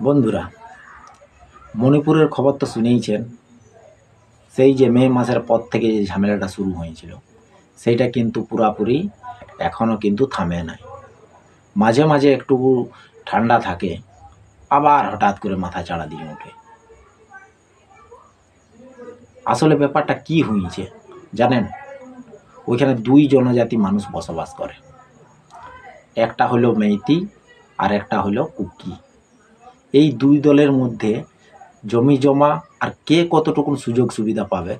বন্ধুরা, মণিপুরের খবর তো শুনেইছেন। সেই যে মে মাসের পর থেকে যে ঝামেলাটা শুরু হয়েছিল, সেইটা কিন্তু পুরাপুরি এখনও কিন্তু থামে নাই। মাঝে মাঝে একটু ঠান্ডা থাকে, আবার হঠাৎ করে মাথা চাড়া দিয়ে ওঠে। আসলে ব্যাপারটা কি হয়েছে জানেন? ওইখানে দুই জনজাতি মানুষ বসবাস করে, একটা হলো মেইতি আর একটা হলো কুকি। এই দুই দলের মধ্যে জমি জমা আর কে কতটুকু সুযোগ সুবিধা পাবে,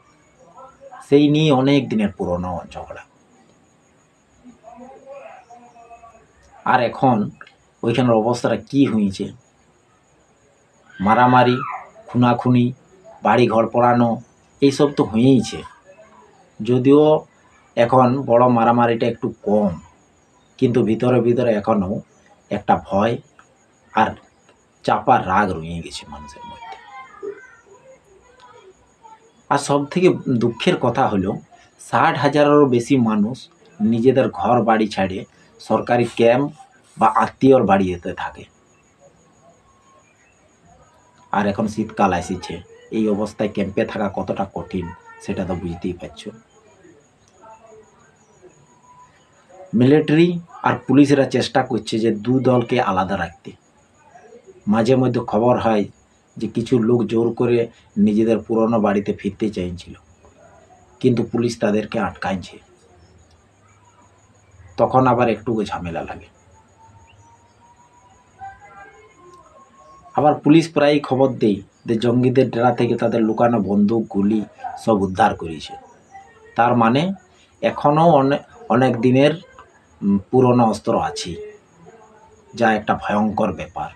সেই নিয়ে অনেক দিনের পুরনো ঝগড়া। আর এখন ওইখানের অবস্থাটা কি হয়েছে, মারামারি, খুনাখুনি, বাড়ি ঘর পোড়ানো, এইসব তো হয়েইছে। যদিও এখন বড় মারামারিটা একটু কম, কিন্তু ভিতরে ভিতরে এখনও একটা ভয় আর চাপা রাগ রয়ে গেছে মানুষের মধ্যে। আর সব থেকে দুঃখের কথা হলো 60,000-এরও বেশি মানুষ নিজেদের ঘর বাড়ি ছাড়ে সরকারি ক্যাম্প বা আত্মীয়র বাড়িতে থাকে। আর এখন শীতকাল আসছে, এই অবস্থায় ক্যাম্পে থাকা কতটা কঠিন সেটা তো বুঝতেই পারছো। মিলিটারি আর পুলিশরা চেষ্টা করছে যে দু দলকে আলাদা রাখতে। মাঝে মধ্যে খবর হয় যে কিছু লোক জোর করে নিজেদের পুরনো বাড়িতে ফিরতে চাইছিল, কিন্তু পুলিশ তাদেরকে আটকাইছে। তখন আবার একটু ঝামেলা লাগে। আবার পুলিশ প্রায়ই খবর দেয় যে জঙ্গিদের ডেরা থেকে তাদের লুকানো বন্দুক, গুলি সব উদ্ধার করেছে। তার মানে এখনও অনেক দিনের পুরনো অস্ত্র আছে, যা একটা ভয়ঙ্কর ব্যাপার।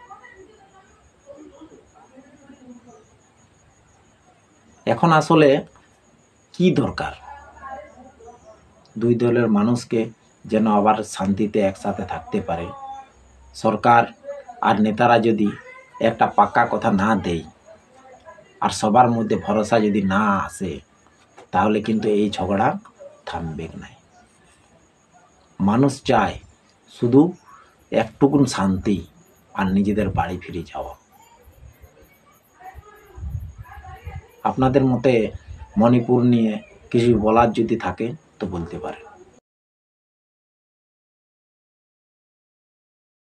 এখন আসলে কি দরকার? দুই দলের মানুষকে যেন আবার শান্তিতে একসাথে থাকতে পারে। সরকার আর নেতারা যদি একটা পাক্কা কথা না দেয় আর সবার মধ্যে ভরসা যদি না আসে, তাহলে কিন্তু এই ঝগড়া থামবে না। মানুষ চায় শুধু একটুকুন শান্তি আর নিজেদের বাড়ি ফিরে যাওয়া। আপনাদের মতে মণিপুর নিয়ে কিছু বলার যদি থাকে তো বলতে পারেন।